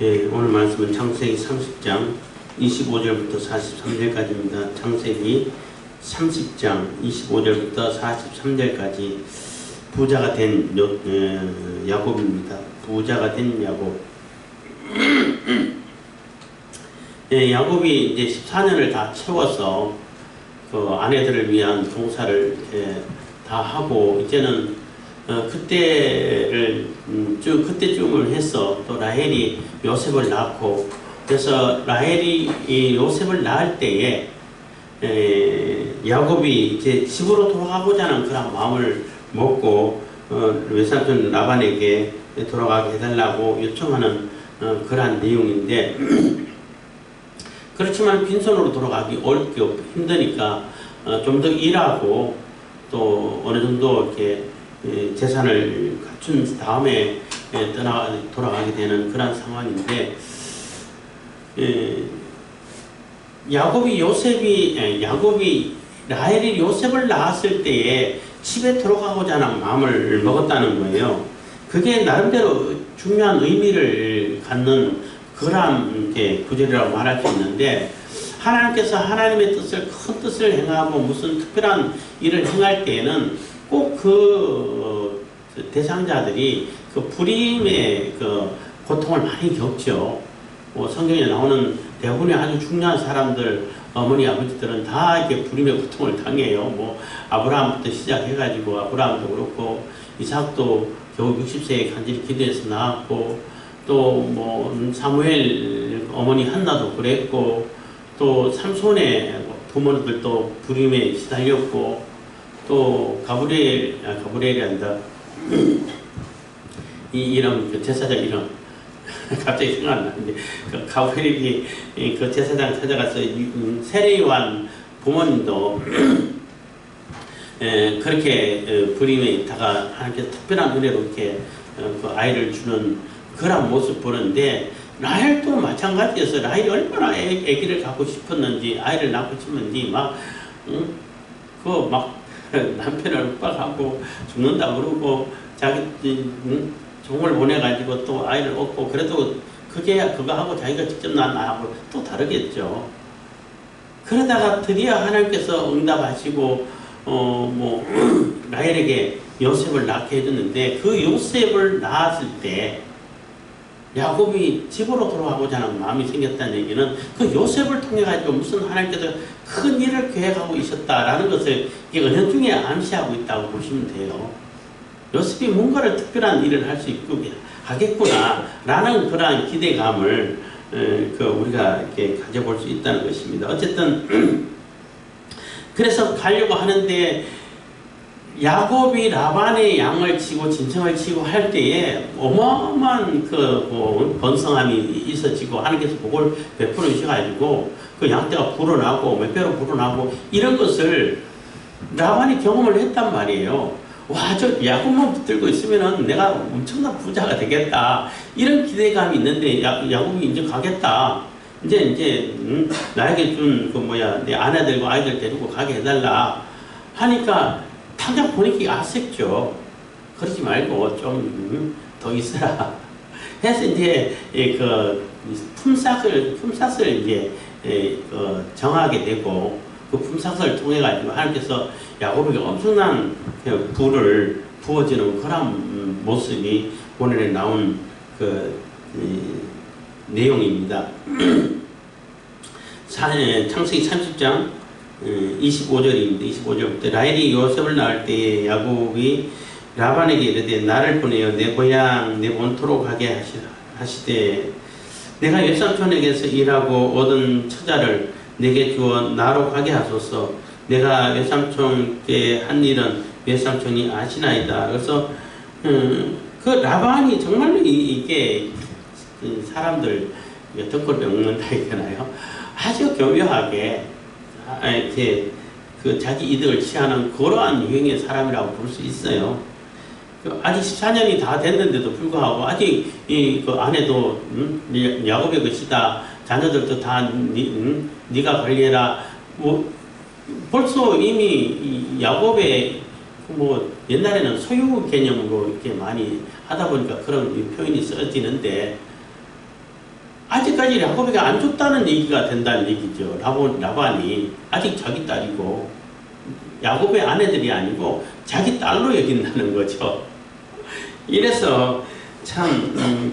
예, 오늘 말씀은 창세기 30장 25절부터 43절까지입니다. 창세기 30장 25절부터 43절까지 부자가 된 야곱입니다. 부자가 된 야곱. 예, 야곱이 이제 14년을 다 채워서 그 아내들을 위한 봉사를 다 하고 이제는 그때쯤을 해서 또 라헬이 요셉을 낳고, 그래서 라헬이 이 요셉을 낳을 때에 야곱이 이제 집으로 돌아가고자 하는 그런 마음을 먹고 외삼촌 라반에게 돌아가게 해달라고 요청하는 그러한 내용인데, 그렇지만 빈손으로 돌아가기 어렵고 힘드니까 좀 더 일하고 또 어느 정도 이렇게 재산을 갖춘 다음에 돌아가게 되는 그런 상황인데, 야곱이 라헬이 요셉을 낳았을 때에 집에 들어가고자 하는 마음을 먹었다는 거예요. 그게 나름대로 중요한 의미를 갖는 그런 구절이라고 말할 수 있는데, 하나님께서 하나님의 뜻을, 큰 뜻을 행하고 무슨 특별한 일을 행할 때에는 꼭 그 대상자들이 그 불임의 그 고통을 많이 겪죠. 성경에 나오는 대부분의 아주 중요한 사람들, 어머니, 아버지들은 다 이렇게 불임의 고통을 당해요. 아브라함부터 시작해가지고, 아브라함도 그렇고, 이삭도 겨우 60세에 간절히 기도해서 낳았고, 또 사무엘 어머니 한나도 그랬고, 또 삼손의 부모들도 불임에 시달렸고, 또 가브리엘이 아니다. 이 이름, 그 제사장 이름 갑자기 생각 안 나는데, 그 가브리엘이 그 제사장 찾아가서 세례요한 부모님도 그렇게 불임에 있다가 하나님께서 특별한 은혜로 이렇게 그 아이를 주는 그런 모습 보는데, 라헬도 마찬가지여서 라헬이 얼마나 아기를 갖고 싶었는지, 아이를 낳고 싶었는지 남편을 윽박하고 죽는다 그러고 자기 종을 보내가지고 또 아이를 얻고, 그래도 그거 하고 자기가 직접 낳은 아이하고 또 다르겠죠. 그러다가 드디어 하나님께서 응답하시고 라헬에게 요셉을 낳게 해줬는데, 그 요셉을 낳았을 때 야곱이 집으로 돌아가고자 하는 마음이 생겼다는 얘기는 그 요셉을 통해 가지고 무슨 하나님께서 큰 일을 계획하고 있었다라는 것을 은연중에 암시하고 있다고 보시면 돼요. 요셉이 뭔가를 특별한 일을 할 수 하겠구나라는 그러한 기대감을 우리가 이렇게 가져볼 수 있다는 것입니다. 어쨌든 그래서 가려고 하는데, 야곱이 라반의 양을 치고 짐승을 치고 할 때에 어마어마한 번성함이 있어지고, 하나님께서 복을 베풀어 주셔가지고 그 양떼가 불어나고 몇 배로 불어나고, 이런 것을 라반이 경험을 했단 말이에요. 와, 저 야곱만 붙들고 있으면은 내가 엄청난 부자가 되겠다, 이런 기대감이 있는데, 야곱이 이제 가겠다, 이제 나에게 준 내 아내들과 아이들 데리고 가게 해달라 하니까 당장 보니까 아쉽죠. 그러지 말고 좀 더 있어라 해서 이제 품삯을 이제 정하게 되고, 그 품삯을 통해 가지고 하나님께서 야곱에게 엄청난 부를 부어주는 그런 모습이 오늘에 나온 내용입니다. 창세기 30장 25절입니다. 25절부터 라헬이 요셉을 낳을 때에 야곱이 라반에게 이르되, 나를 보내어 내 고향 내 본토로 가게 하시되, 내가 외삼촌에게서 일하고 얻은 처자를 내게 주어 나로 가게 하소서. 내가 외삼촌께 한 일은 외삼촌이 아시나이다. 그래서 그 라반이 정말로 이게 사람들 등골 먹는다 했잖아요. 아주 교묘하게 이렇게 자기 이득을 취하는 그러한 유형의 사람이라고 볼 수 있어요. 아직 14년이 다 됐는데도 불구하고 아직 그 아내도 야곱의 것이다, 자녀들도 다 네가 관리해라. 벌써 이미 야곱의 옛날에는 소유 개념으로 이렇게 많이 하다 보니까 그런 표현이 써지는데, 아직까지 야곱에게 안 줬다는 얘기가 된다는 얘기죠. 라반이 아직 자기 딸이고 야곱의 아내들이 아니고 자기 딸로 여긴다는 거죠. 이래서 참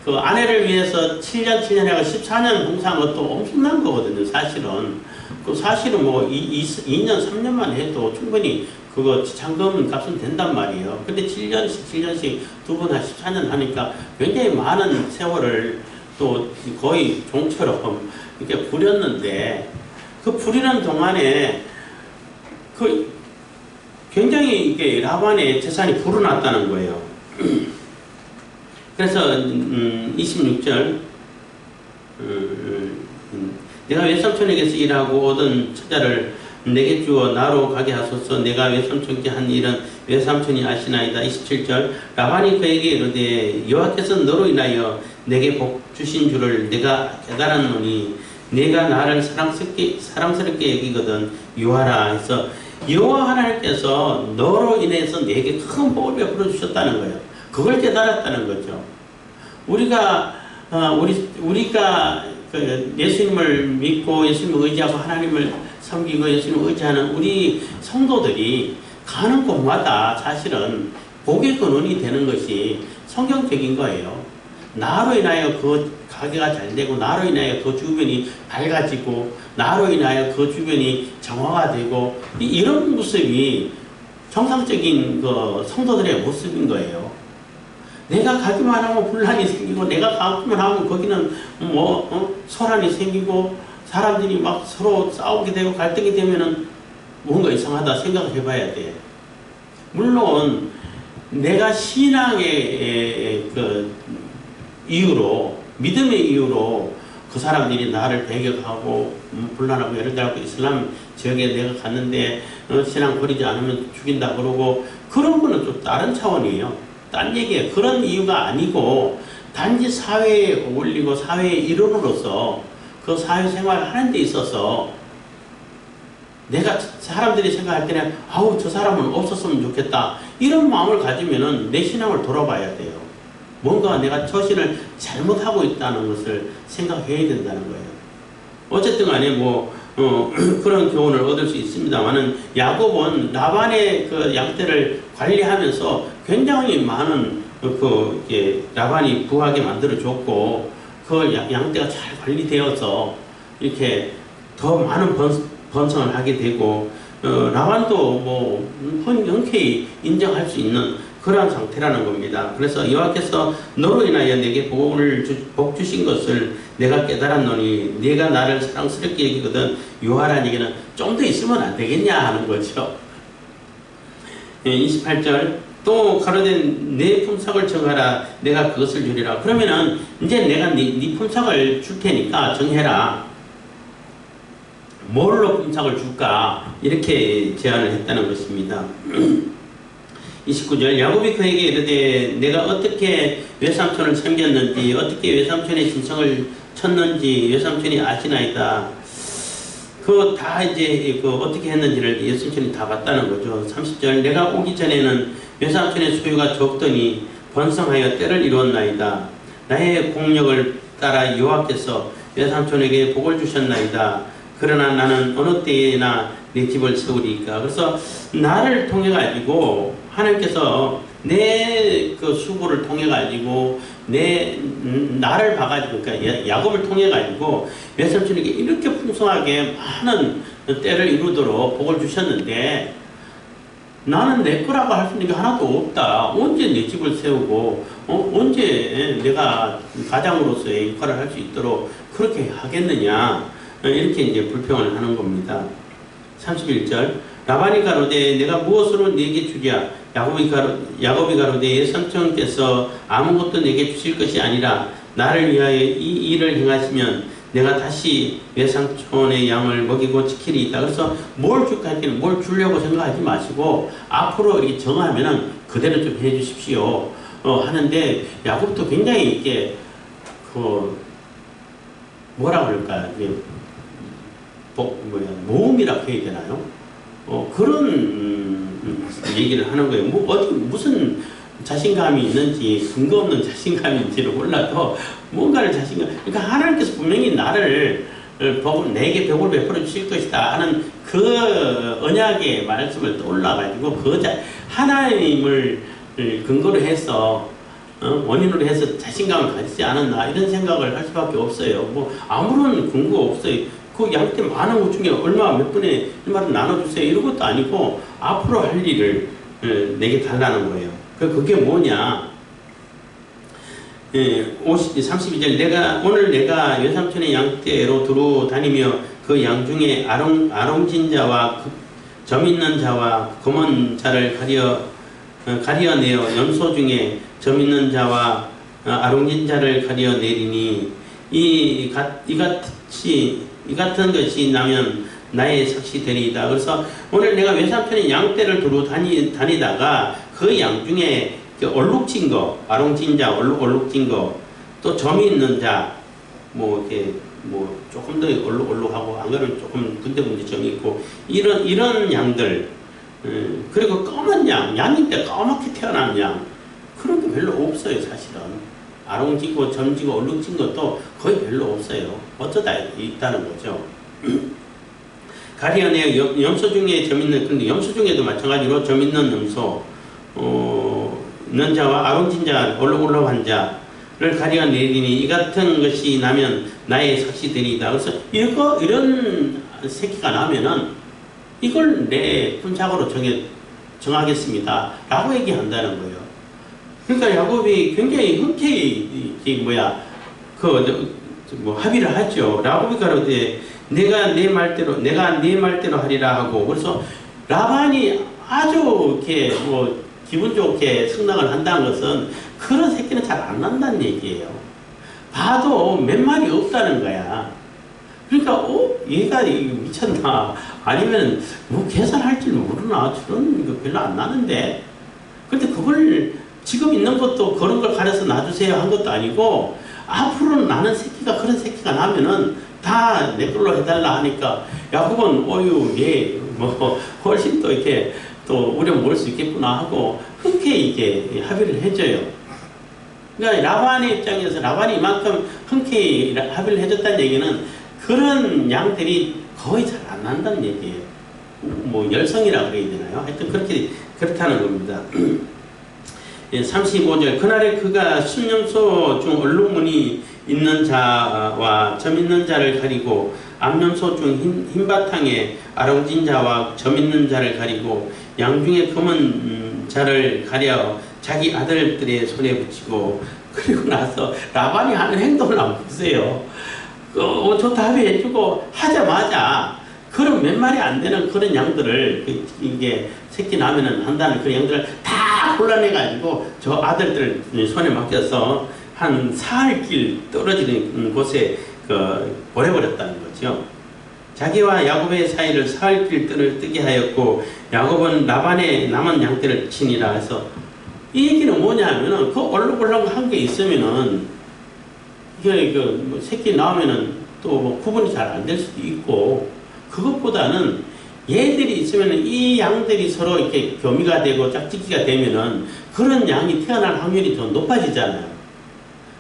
그 아내를 위해서 7년 해가 14년 봉사한 것도 엄청난 거거든요. 사실은 뭐 2년 3년만 해도 충분히 그거 지참금 값은 된단 말이에요. 근데 7년씩 두 번 한 14년 하니까 굉장히 많은 세월을 또 거의 종처럼 이렇게 부렸는데, 그 부리는 동안에 그 굉장히 이게 라반의 재산이 불어났다는 거예요. 그래서 26절 내가 외삼촌에게서 일하고 얻은 처자를 내게 주어 나로 가게 하소서. 내가 외삼촌께 한 일은 외삼촌이 아시나이다. 27절 라반이 그에게 이르되 여호와께서 너로 인하여 내게 복 주신 줄을 내가 깨달았노니 내가 나를 사랑스럽게 여기거든 유하라 해서, 여호와 하나님께서 너로 인해서 내게 큰 복을 베풀어 주셨다는 거예요. 그걸 깨달았다는 거죠. 우리가 그 예수님을 믿고 예수님을 의지하고 하나님을 섬기고 예수님을 의지하는 우리 성도들이 가는 곳마다 사실은 복의 근원이 되는 것이 성경적인 거예요. 나로 인하여 그 가게가 잘 되고, 나로 인하여 그 주변이 밝아지고, 나로 인하여 그 주변이 정화가 되고, 이런 모습이 정상적인 그 성도들의 모습인 거예요. 내가 가기만 하면 분란이 생기고, 내가 가기만 하면 거기는 소란이 생기고, 사람들이 막 서로 싸우게 되고 갈등이 되면은 뭔가 이상하다 생각을 해봐야 돼. 물론 내가 신앙의 그 이유로, 믿음의 이유로 그 사람들이 나를 배격하고 분란하고, 예를 들어 이슬람 지역에 내가 갔는데 신앙 버리지 않으면 죽인다 그러고, 그런 거는 좀 다른 차원이에요. 딴 얘기예요. 그런 이유가 아니고 단지 사회에 어울리고 사회의 일원으로서 그 사회생활을 하는 데 있어서 내가 사람들이 생각할 때는 아우 저 사람은 없었으면 좋겠다, 이런 마음을 가지면은 내 신앙을 돌아봐야 돼요. 뭔가 내가 처신을 잘못하고 있다는 것을 생각해야 된다는 거예요. 어쨌든 간에 그런 교훈을 얻을 수 있습니다만은, 야곱은 라반의 그 양떼를 관리하면서 굉장히 많은 라반이 부하게 만들어줬고, 그 양떼가 잘 관리되어서 이렇게 더 많은 번성을 하게 되고, 라반도 흔쾌히 인정할 수 있는 그러한 상태라는 겁니다. 그래서 여호와께서 너로 인하여 내게 복 주신 것을 내가 깨달았노니 네가 나를 사랑스럽게 여기거든 유하라는 얘기는 좀 더 있으면 안 되겠냐 하는 거죠. 28절 또 가로되 내 품삯을 정하라 내가 그것을 주리라. 그러면은 이제 내가 네 품삯을 줄 테니까 정해라. 뭘로 품삯을 줄까? 이렇게 제안을 했다는 것입니다. 29절 야곱이 그에게 이르되 내가 어떻게 외삼촌을 섬겼는지 어떻게 외삼촌의 진성을 쳤는지 외삼촌이 아시나이다. 그거 다 이제 어떻게 했는지를 외삼촌이 다 봤다는 거죠. 30절 내가 오기 전에는 외삼촌의 소유가 적더니 번성하여 때를 이루었나이다. 나의 공력을 따라 여호와께서 외삼촌에게 복을 주셨나이다. 그러나 나는 어느 때에나 내 집을 세우리까. 그래서 나를 통해 가지고 하나님께서 내 그 수고를 통해 가지고 나를 봐가지고, 그러니까 야곱을 통해 가지고 외삼촌에게 이렇게 풍성하게 많은 때를 이루도록 복을 주셨는데, 나는 내 거라고 할 수 있는 게 하나도 없다. 언제 내 집을 세우고 언제 내가 가장으로서의 역할을 할 수 있도록 그렇게 하겠느냐, 이렇게 이제 불평을 하는 겁니다. 31절 라반이 가로되 내가 무엇으로 네게 주랴. 야곱이 가로되 외삼촌께서 아무것도 내게 주실 것이 아니라 나를 위하여 이 일을 행하시면 내가 다시 외삼촌의 양을 먹이고 지키리이다. 그래서 뭘 줄까 할 때는 뭘 주려고 생각하지 마시고 앞으로 이렇게 정하면은 그대로 좀 해주십시오 하는데, 야곱도 굉장히 이게 뭐라 그럴까, 모험이라고 해야 되나요? 그런 얘기를 하는 거예요. 무슨 자신감이 있는지 근거 없는 자신감인지를 몰라도 뭔가를 그러니까 하나님께서 분명히 나를 내게 복을 베풀어 주실 것이다 하는 그 언약의 말씀을 떠올라가지고 하나님을 근거로 해서 원인으로 해서 자신감을 가지지 않았나 이런 생각을 할 수밖에 없어요. 뭐 아무런 근거 없어요. 그 양떼 많은 것 중에 얼마 몇 분의 1마를 나눠주세요 이런 것도 아니고 앞으로 할 일을 내게 달라는 거예요. 그게 뭐냐? 32절 오늘 내가 외삼촌의 양떼로 두루 다니며 그 양 중에 아롱진 자와 점 있는 자와 검은 자를 가려내어 염소 중에 점 있는 자와 아롱진 자를 가려내리니 이 같은 것이 나면 나의 삭시 되리이다. 그래서 오늘 내가 외삼촌의 양떼를 두루 다니다가 그 양 중에 얼룩진 거, 아롱진 자, 얼룩진 거, 또 점이 있는 자, 뭐 이렇게 뭐 조금 더 얼룩하고 안 그러면 조금 군데군데 점이 있고 이런 양들, 그리고 검은 양인데 까맣게 태어난 양, 그런 게 별로 없어요 사실은. 아롱지고 점지고 얼룩진 것도 거의 별로 없어요. 어쩌다 있다는 거죠. 가리어내어 염소 중에 점 있는, 근데 염소 중에도 마찬가지로 점 있는 염소, 있는 자와 아롱진 자, 얼룩한 자를 가려내리니 이 같은 것이 나면 나의 삭시 되리이다. 그래서 이런 새끼가 나면은 이걸 내 품삯으로 정하겠습니다. 라고 얘기한다는 거예요. 그러니까 야곱이 굉장히 흔쾌히 합의를 하죠. 라곱이 가로되 내가 네 말대로 하리라 하고, 그래서 라반이 아주 이렇게 기분 좋게 승낙을 한다는 것은 그런 새끼는 잘 안 난다는 얘기예요. 봐도 몇 마리 없다는 거야. 그러니까 얘가 미쳤나, 아니면 뭐 계산할 줄 모르나, 저런 거 별로 안 나는데. 근데 그걸 지금 있는 것도 그런 걸 가려서 놔주세요 한 것도 아니고, 앞으로 나는 새끼가 그런 새끼가 나면은 다 내 걸로 해달라 하니까 야곱은 얘 훨씬 또 이렇게 또 우려 먹을 수 있겠구나 하고 흔쾌히 이게 합의를 해줘요. 그러니까 라반의 입장에서 라반이 이만큼 흔쾌히 합의를 해줬다는 얘기는 그런 양들이 거의 잘 안 난다는 얘기예요. 뭐 열성이라고 그래야 되나요? 하여튼 그렇다는 겁니다. 35절 그날에 그가 순염소 중 얼룩무늬 있는 자와 점 있는 자를 가리고 암염소 중 흰 바탕에 아롱진 자와 점 있는 자를 가리고 양 중에 검은 자를 가려 자기 아들들의 손에 붙이고, 그리고 나서 라반이 하는 행동을 한번 보세요. 좋다 합의해주고 하자마자 그런 몇 마리 안 되는 그런 양들을 이게 새끼 나면은 한다는 그런 양들을 다 골라내가지고 저 아들들 손에 맡겨서 한 사흘길 떨어지는 곳에 보내버렸다는 거죠. 자기와 야곱의 사이를 사흘길 뜨게 하였고 야곱은 라반의 남은 양떼를 치니라 해서, 이 얘기는 뭐냐면은 그 얼룩얼룩 한 게 있으면은 이게 새끼 나오면은 또 구분이 잘 안 될 수도 있고, 그것보다는 얘들이 있으면은 이 양들이 서로 이렇게 교미가 되고 짝짓기가 되면은 그런 양이 태어날 확률이 더 높아지잖아요.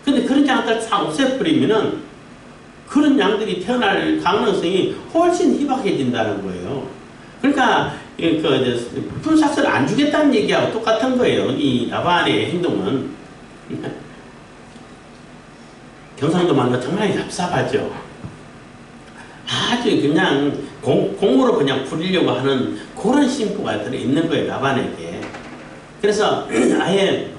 근데 그런 양들 다 없애버리면은 그런 양들이 태어날 가능성이 훨씬 희박해진다는 거예요. 그러니까 품삯을 안 주겠다는 얘기하고 똑같은 거예요. 이 라반의 행동은. 경상도 말로 정말 얍삽하죠. 아주 그냥 공으로 그냥 부리려고 하는 그런 심보가 들어있는 거예요, 라반에게. 그래서 아예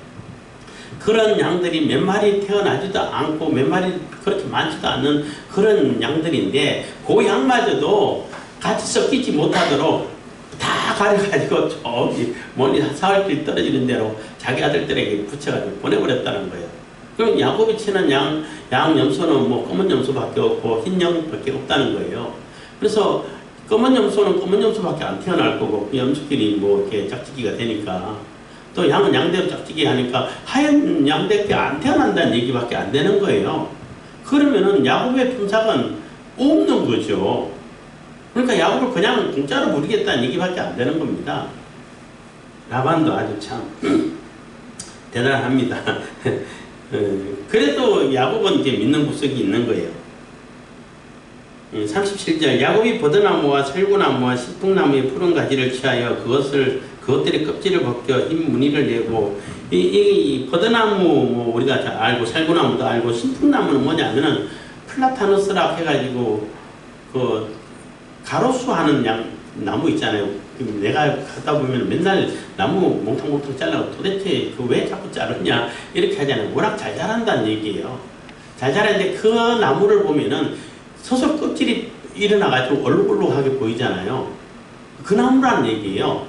그런 양들이 몇 마리 태어나지도 않고 몇 마리 그렇게 많지도 않는 그런 양들인데, 그 양마저도 같이 섞이지 못하도록 다 가려가지고 저기 멀리 사흘길 떨어지는 대로 자기 아들들에게 붙여가지고 보내버렸다는 거예요. 그럼 야곱이 치는 양 염소는 뭐 검은 염소밖에 없고 흰 양밖에 없다는 거예요. 그래서 검은 염소는 검은 염소밖에 안 태어날 거고 그 염소끼리 뭐 이렇게 짝짓기가 되니까, 또 양은 양대로 짝짓기 하니까 하얀 양대께 안 태어난다는 얘기밖에 안 되는 거예요. 그러면은 야곱의 품삯은 없는 거죠. 그러니까 야곱을 그냥 공짜로 부리겠다는 얘기밖에 안 되는 겁니다. 라반도 아주 참 대단합니다. 그래도 야곱은 이제 믿는 구석이 있는 거예요. 37절 야곱이 버드나무와 살구나무와 신풍나무의 푸른 가지를 취하여 그것들의 껍질을 벗겨 흰 무늬를 내고 이 버드나무 뭐 우리가 잘 알고 살구나무도 알고 신풍나무는 뭐냐면은 플라타누스라 해가지고 그 가로수 하는 나무 있잖아요. 내가 가다 보면 맨날 나무 몽탕몽탕 잘라고 도대체 그 왜 자꾸 자르냐 이렇게 하잖아요. 워낙 잘 자란다는 얘기예요. 잘 자라는데 그 나무를 보면은 서서 껍질이 일어나가지고 얼룩얼룩하게 보이잖아요. 그 나무라는 얘기예요.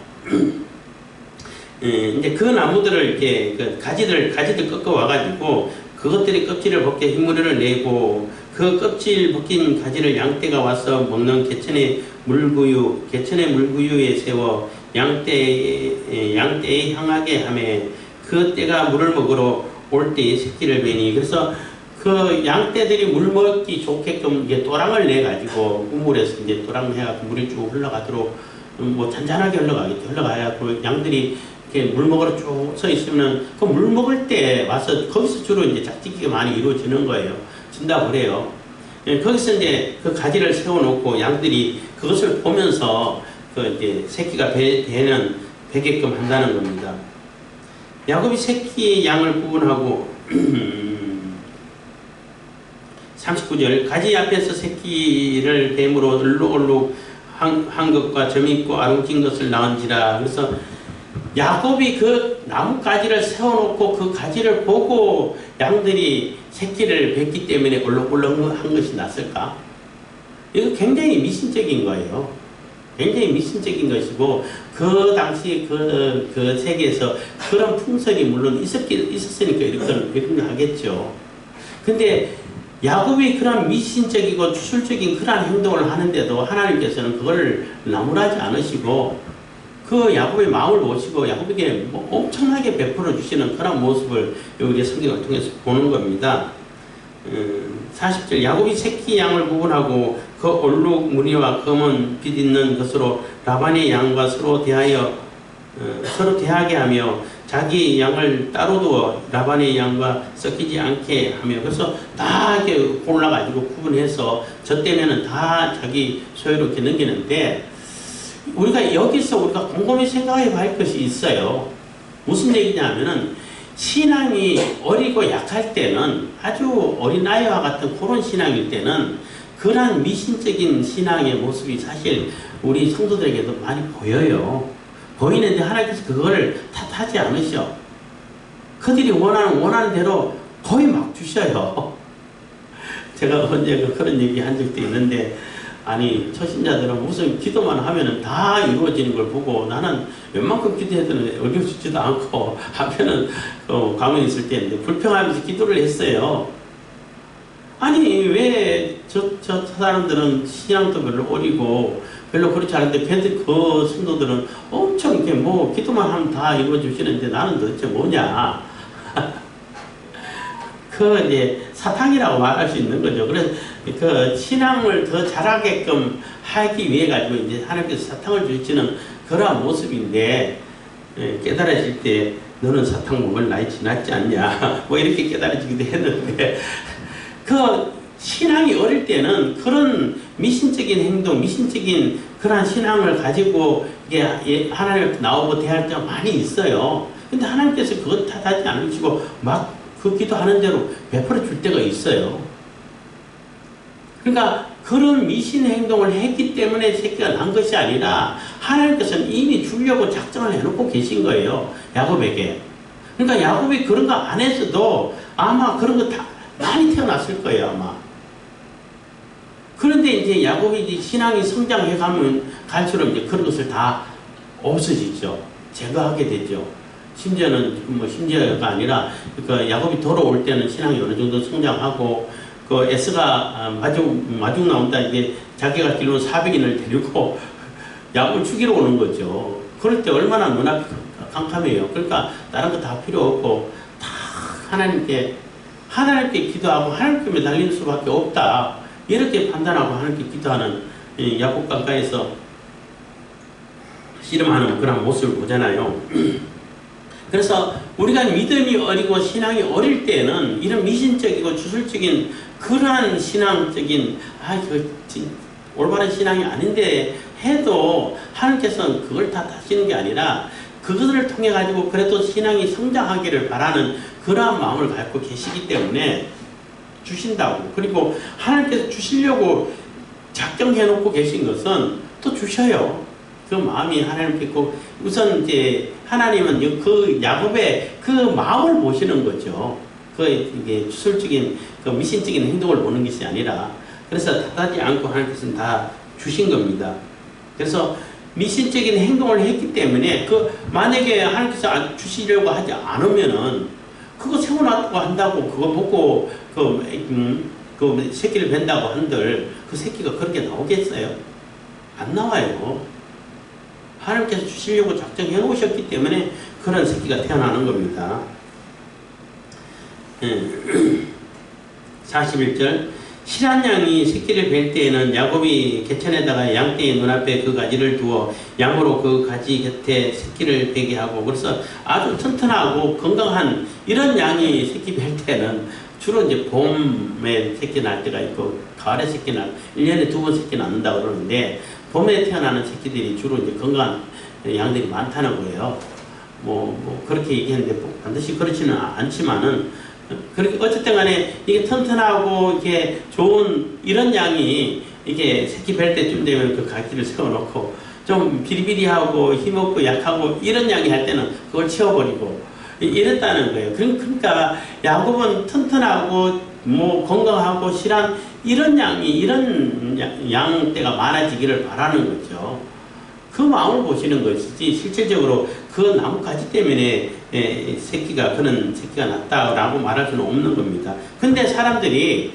이제 그 나무들을 이렇게 그 가지들 꺾어 와가지고 그것들이 껍질을 벗겨 흰무리를 내고 그 껍질 벗긴 가지를 양떼가 와서 먹는 개천의 물구유에 세워 양떼에 향하게 하매 그 떼가 물을 먹으러 올 때에 새끼를 베니. 그래서 그 양떼들이 물 먹기 좋게끔 이게 또랑을 내 가지고 우물에서 이제 또랑을 해가지고 물이 쭉 흘러가도록 뭐 잔잔하게 흘러가겠죠. 흘러가야 양들이 이렇게 물 먹으러 쭉 서 있으면 그 물 먹을 때 와서 거기서 주로 이제 짝짓기가 많이 이루어지는 거예요. 준다고 그래요. 거기서 이제 그 가지를 세워놓고 양들이 그것을 보면서 그 이제 새끼가 베게끔 한다는 겁니다. 야곱이 새끼 양을 구분하고 39절 가지 앞에서 새끼를 뱀으로 얼룩얼룩 한 것과 점 있고 아롱진 것을 낳은지라. 그래서 야곱이 그 나뭇가지를 세워놓고 그 가지를 보고 양들이 새끼를 뱉기 때문에 얼룩얼룩한 것이 났을까? 이거 굉장히 미신적인 거예요. 굉장히 미신적인 것이고 그 당시 그 세계에서 그런 풍설이 물론 있었으니까 이렇게 하겠죠. 근데 야곱이 그런 미신적이고 추술적인 그런 행동을 하는데도 하나님께서는 그걸 나무라지 않으시고 그 야곱의 마음을 보시고 야곱에게 뭐 엄청나게 베풀어 주시는 그런 모습을 여기 성경을 통해서 보는 겁니다. 40절 야곱이 새끼 양을 구분하고 그 얼룩 무늬와 검은 빛 있는 것으로 라반의 양과 서로 대하게 하며 자기 양을 따로 두어 라반의 양과 섞이지 않게 하며 그래서 다 이렇게 골라가지고 구분해서 저 때문에는 다 자기 소유로 이렇게 넘기는데 우리가 여기서 우리가 곰곰이 생각해 볼 것이 있어요. 무슨 얘기냐면은 신앙이 어리고 약할 때는 아주 어린아이와 같은 그런 신앙일 때는 그러한 미신적인 신앙의 모습이 사실 우리 성도들에게도 많이 보여요. 보이는데 하나님께서 그거를 탓하지 않으셔. 그들이 원하는 대로 거의 막 주셔요. 제가 언제 그런 얘기 한 적도 있는데 아니 초신자들은 무슨 기도만 하면은 다 이루어지는 걸 보고 나는 웬만큼 기도해도 어려워지지도 않고 한편은 가만히 있을 때인데 불평하면서 기도를 했어요. 아니 왜 저 사람들은 신앙도 별로 어리고 별로 그렇지 않은데 그 성도들은 엄청 이렇게 뭐 기도만 하면 다 이루어지시는데 나는 도대체 뭐냐. 그 이제 사탕이라고 말할 수 있는 거죠. 그래서 그 신앙을 더 잘하게끔 하기 위해 가지고 이제 하나님께서 사탕을 주시는 그러한 모습인데 깨달아질 때 너는 사탕 먹을 나이 지났지 않냐 뭐 이렇게 깨달아지기도 했는데 그 신앙이 어릴 때는 그런 미신적인 행동, 미신적인 그러한 신앙을 가지고 이게 하나님 앞에 나오고 대할 때가 많이 있어요. 근데 하나님께서 그것 탓하지 않으시고 막 그 기도하는 대로 베풀어 줄 때가 있어요. 그러니까 그런 미신 행동을 했기 때문에 새끼가 난 것이 아니라 하나님께서는 이미 주려고 작정을 해놓고 계신 거예요. 야곱에게. 그러니까 야곱이 그런 거 안 했어도 아마 그런 거 다 많이 태어났을 거예요. 아마. 그런데 이제 야곱이 이제 신앙이 성장해 가면 갈수록 이제 그런 것을 다 없어지죠. 제거하게 되죠. 심지어는 심지어가 아니라 그 야곱이 돌아올 때는 신앙이 어느 정도 성장하고 그 에스가 마중 나온다 이게 자기가 기르는 400인을 데리고 야곱을 죽이러 오는 거죠. 그럴 때 얼마나 눈앞이 캄캄해요. 그러니까 다른 거 다 필요 없고 다 하나님께 기도하고 하나님께 매달리는 수밖에 없다. 이렇게 판단하고 하나님께 기도하는 야곱 강가에서 씨름하는 그런 모습을 보잖아요. 그래서 우리가 믿음이 어리고 신앙이 어릴 때는 이런 미신적이고 주술적인 그러한 신앙적인 올바른 신앙이 아닌데 해도 하나님께서는 그걸 다 다시는 게 아니라 그것을 통해 가지고 그래도 신앙이 성장하기를 바라는 그러한 마음을 갖고 계시기 때문에 주신다고. 그리고 하나님께서 주시려고 작정해 놓고 계신 것은 또 주셔요. 그 마음이 하나님께 있고, 우선 이제 하나님은 그 야곱의 그 마음을 보시는 거죠. 이게 주술적인 그 미신적인 행동을 보는 것이 아니라, 그래서 탓하지 않고 하나님께서는 다 주신 겁니다. 그래서 미신적인 행동을 했기 때문에 만약에 하나님께서 주시려고 하지 않으면은 그거 세워놨다고 한다고 그거 먹고 그 새끼를 벤다고 한들 그 새끼가 그렇게 나오겠어요? 안 나와요. 하나님께서 주시려고 작정해 놓으셨기 때문에 그런 새끼가 태어나는 겁니다. 41절 실한 양이 새끼를 뵐 때에는 야곱이 개천에다가 양떼의 눈앞에 그 가지를 두어 양으로 그 가지 곁에 새끼를 베게 하고, 그래서 아주 튼튼하고 건강한 이런 양이 새끼 뵐 때는 주로 이제 봄에 새끼 날 때가 있고 가을에 새끼 1년에 2번 새끼 낳는다고 그러는데, 봄에 태어나는 새끼들이 주로 이제 건강한 양들이 많다는 거예요. 그렇게 얘기했는데 반드시 그렇지는 않지만은, 그렇게 어쨌든 간에 이게 튼튼하고 이렇게 좋은 이런 양이 이게 새끼 뵐 때쯤 되면 그 가지를 세워놓고 좀 비리비리하고 힘없고 약하고 이런 양이 할 때는 그걸 치워버리고 이랬다는 거예요. 그러니까 야곱은 튼튼하고 건강하고 실한 이런 양떼가 많아지기를 바라는 거죠. 그 마음을 보시는 것이지 실질적으로 그 나뭇가지 때문에 그런 새끼가 났다라고 말할 수는 없는 겁니다. 근데 사람들이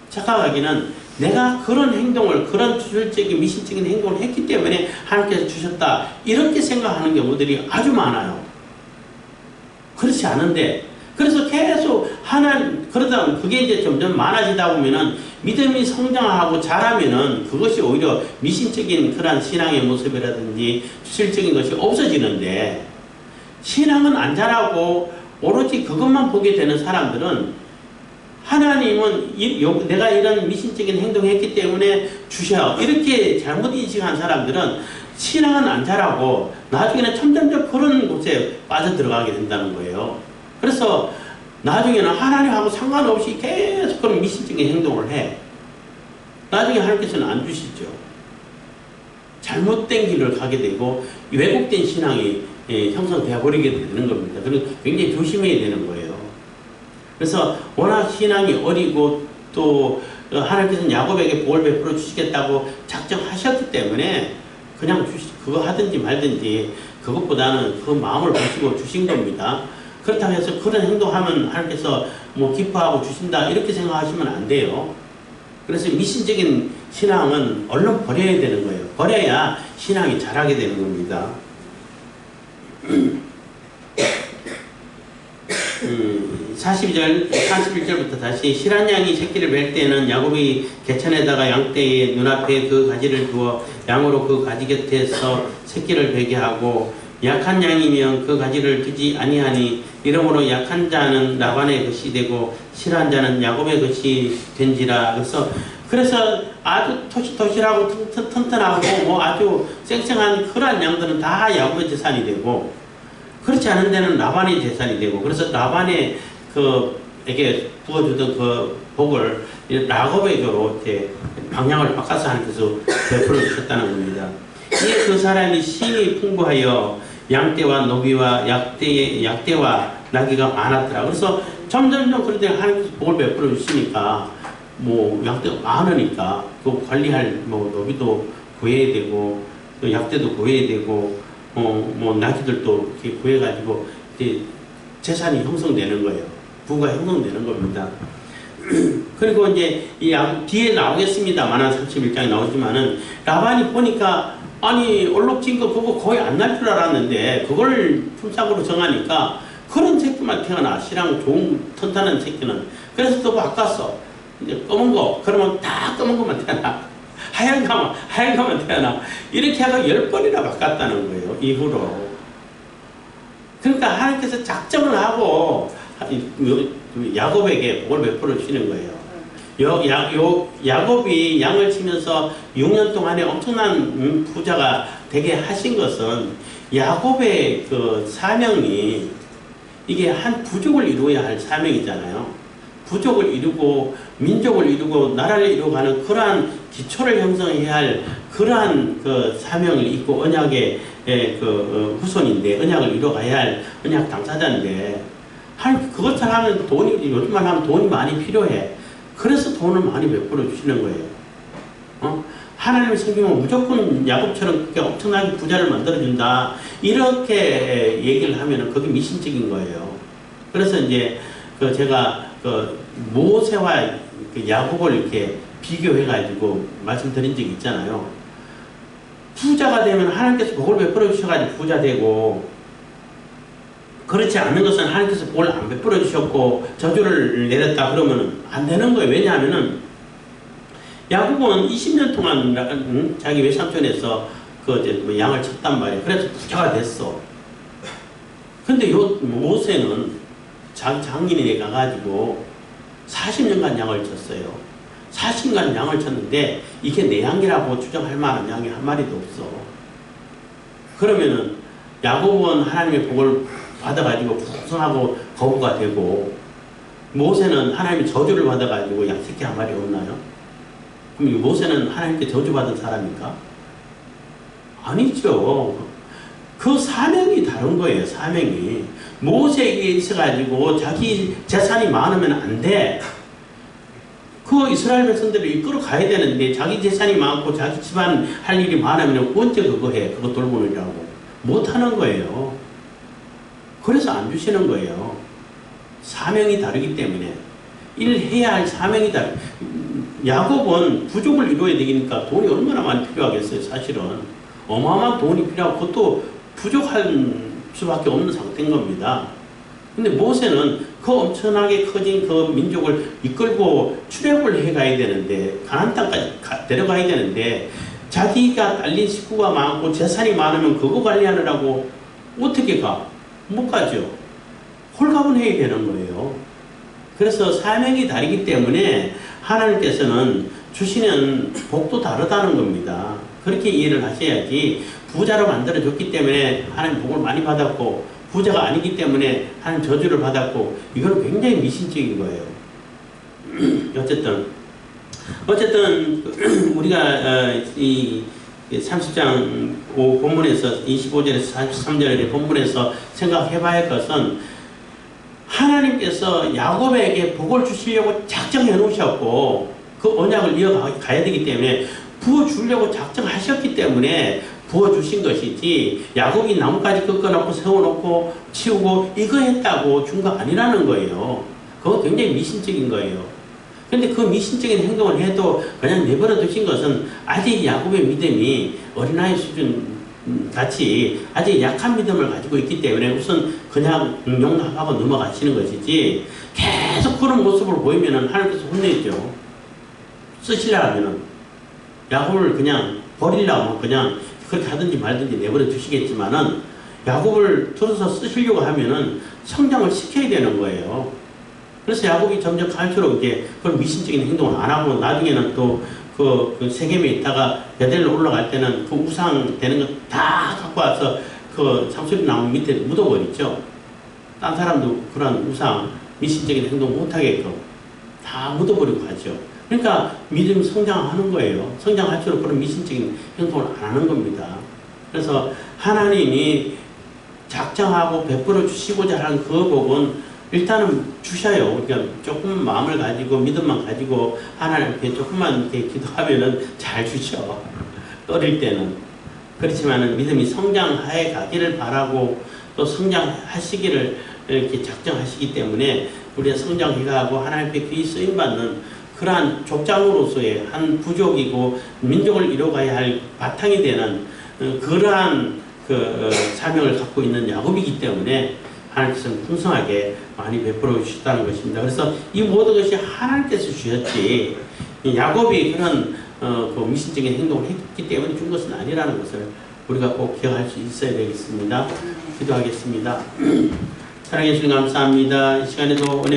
착각하기는 내가 그런 행동을, 그런 주술적인 미신적인 행동을 했기 때문에 하나님께서 주셨다, 이렇게 생각하는 경우들이 아주 많아요. 그렇지 않은데, 그래서 계속 그러다 그게 이제 점점 많아지다 보면은 믿음이 성장하고 자라면은 그것이 오히려 미신적인 그런 신앙의 모습이라든지 주술적인 것이 없어지는데, 신앙은 안 자라고 오로지 그것만 보게 되는 사람들은 하나님은 내가 이런 미신적인 행동을 했기 때문에 주셔, 이렇게 잘못 인식한 사람들은 신앙은 안 자라고 나중에는 점점점 그런 곳에 빠져들어가게 된다는 거예요. 그래서 나중에는 하나님하고 상관없이 계속 그런 미신적인 행동을 해. 나중에 하나님께서는 안 주시죠. 잘못된 길을 가게 되고 왜곡된 신앙이 형성되어 버리게 되는 겁니다. 그래서 굉장히 조심해야 되는 거예요. 그래서 워낙 신앙이 어리고 또 하나님께서는 야곱에게 복을 베풀어 주시겠다고 작정하셨기 때문에 그냥 그거 하든지 말든지 그것보다는 그 마음을 보시고 주신 겁니다. 그렇다고 해서 그런 행동하면 하나님께서 기뻐하고 주신다, 이렇게 생각하시면 안 돼요. 그래서 미신적인 신앙은 얼른 버려야 되는 거예요. 버려야 신앙이 자라게 되는 겁니다. 41절부터 다시 실한 양이 새끼를 뵐 때는 야곱이 개천에다가 양떼의 눈앞에 그 가지를 두어 양으로 그 가지 곁에서 새끼를 베게 하고, 약한 양이면 그 가지를 두지 아니하니 이러므로 약한 자는 라반의 것이 되고 실한 자는 야곱의 것이 된지라. 그래서 아주 토실토실하고 튼튼하고 아주 쌩쌩한 그러한 양들은 다 야곱의 재산이 되고, 그렇지 않은 데는 라반의 재산이 되고, 그래서 라반의 에게 부어주던 그 복을 야곱에게로 이렇게 방향을 바꿔서 하나님께서 베풀어 주셨다는 겁니다. 이에 그 사람이 심히 풍부하여 양떼와 노비와 약떼와 나귀가 많았더라. 그래서 점점점 그럴 때 하나님께서 복을 베풀어 주시니까 양떼가 많으니까 또 관리할 노비도 구해야 되고 또 약떼도 구해야 되고 나귀들도 이렇게 구해가지고 이제 재산이 형성되는 거예요. 부가 형성되는 겁니다. 그리고 이제 뒤에 나오겠습니다만 31장에 나오지만은 라반이 보니까 얼룩진 거 그거 거의 안 날 줄 알았는데 그걸 품삯으로 정하니까 그런 새끼만 태어나, 실랑 좋은 튼튼한 새끼는. 그래서 또 바꿨어. 이제 검은 거 그러면 다 검은 것만 태어나, 하얀 거만 태어나, 이렇게 하고 10번이나 바꿨다는 거예요, 이후로. 그러니까 하나님께서 작정을 하고 야곱에게 복을 베풀어 주시는 거예요. 야곱이 양을 치면서 6년 동안에 엄청난 부자가 되게 하신 것은 야곱의 그 사명이 이게 한 부족을 이루어야 할 사명이잖아요. 부족을 이루고 민족을 이루고 나라를 이루어가는 그러한 기초를 형성해야 할 그러한 그 사명을 입고 언약의 그 후손인데, 언약을 이루어가야 할 언약 당사자인데, 그것을 하면 돈이, 요즘만 하면 돈이 많이 필요해. 그래서 돈을 많이 베풀어 주시는 거예요. 하나님의 성경은 무조건 야곱처럼 그렇게 엄청나게 부자를 만들어준다, 이렇게 얘기를 하면은 그게 미신적인 거예요. 그래서 이제 제가 모세와 야곱을 이렇게 비교해가지고 말씀드린 적이 있잖아요. 부자가 되면 하나님께서 복을 베풀어 주셔가지고 부자 되고, 그렇지 않은 것은 하나님께서 복을 안 베풀어 주셨고 저주를 내렸다 그러면 안 되는 거예요. 왜냐하면은 야곱은 20년 동안 자기 외삼촌에서 양을 쳤단 말이에요. 그래서 부자가 됐어. 근데 모세는 자기 장인에게 가가지고 40년간 양을 쳤어요. 40년간 양을 쳤는데 이게 내 양이라고 주장할 만한 양이 한 마리도 없어. 그러면은 야곱은 하나님의 복을 받아가지고 풍성하고 거부가 되고, 모세는 하나님의 저주를 받아가지고 양 새끼 한 마리 없나요? 그럼 모세는 하나님께 저주받은 사람입니까? 아니죠. 그 사명이 다른 거예요. 사명이. 모세에게 있어가지고 자기 재산이 많으면 안 돼. 그 이스라엘 백성들을 이끌어 가야 되는데 자기 재산이 많고 자기 집안 할 일이 많으면 언제 그거 해? 그거 돌보느라고. 못하는 거예요. 그래서 안 주시는 거예요. 사명이 다르기 때문에. 일해야 할 사명이 다르. 야곱은 부족을 이루어야 되니까 돈이 얼마나 많이 필요하겠어요. 사실은 어마어마한 돈이 필요하고 그것도 부족할 수밖에 없는 상태인 겁니다. 근데 모세는 그 엄청나게 커진 그 민족을 이끌고 출애굽을 해가야 되는데, 가나안 땅까지 데려가야 되는데, 자기가 딸린 식구가 많고 재산이 많으면 그거 관리하느라고 어떻게 가? 못 가죠. 홀가분해야 되는 거예요. 그래서 사명이 다르기 때문에 하나님께서는 주시는 복도 다르다는 겁니다. 그렇게 이해를 하셔야지, 부자로 만들어줬기 때문에 하나님 복을 많이 받았고 부자가 아니기 때문에 하나님 저주를 받았고, 이건 굉장히 미신적인 거예요. 어쨌든 우리가 이 30장 본문에서 25절에서 43절의 본문에서 생각해봐야 할 것은, 하나님께서 야곱에게 복을 주시려고 작정해 놓으셨고 그 언약을 이어가야 되기 때문에 부어주려고 작정하셨기 때문에 부어주신 것이지, 야곱이 나뭇가지 꺾어놓고 세워놓고 치우고 이거 했다고 준 거 아니라는 거예요. 그건 굉장히 미신적인 거예요. 근데 그 미신적인 행동을 해도 그냥 내버려 두신 것은 아직 야곱의 믿음이 어린아이 수준 같이 아직 약한 믿음을 가지고 있기 때문에 우선 그냥 용납하고 넘어가시는 것이지, 계속 그런 모습을 보이면은 하나님께서 혼내죠. 쓰시려면은 야곱을 그냥 버리려고 그냥 그렇게 하든지 말든지 내버려 두시겠지만은, 야곱을 들어서 쓰시려고 하면은 성장을 시켜야 되는 거예요. 그래서 야곱이 점점 갈수록 이제 그런 미신적인 행동을 안 하고, 나중에는 또 그 세겜에 있다가 베델로 올라갈 때는 그 우상 되는 거 다 갖고 와서 그 상수리 나무 밑에 묻어버리죠. 딴 사람도 그런 우상, 미신적인 행동 못하게끔 다 묻어버리고 가죠. 그러니까 믿음이 성장하는 거예요. 성장할수록 그런 미신적인 행동을 안 하는 겁니다. 그래서 하나님이 작정하고 베풀어 주시고자 하는 그 복은 일단은 주셔요. 그러니까 조금 마음을 가지고 믿음만 가지고 하나님께 조금만 이렇게 기도하면은 잘 주셔. 어릴 때는. 그렇지만은 믿음이 성장해 가기를 바라고 또 성장하시기를 이렇게 작정하시기 때문에 우리가 성장해가고 하나님께 귀히 쓰임받는 그러한 족장으로서의 한 부족이고 민족을 이뤄가야 할 바탕이 되는 그러한 사명을 갖고 있는 야곱이기 때문에 하나님께서는 풍성하게 많이 베풀어 주셨다는 것입니다. 그래서 이 모든 것이 하나님께서 주셨지, 야곱이 그런 그 미신적인 행동을 했기 때문에 준 것은 아니라는 것을 우리가 꼭 기억할 수 있어야 되겠습니다. 기도하겠습니다. 사랑해 주님 감사합니다. 이 시간에도 은혜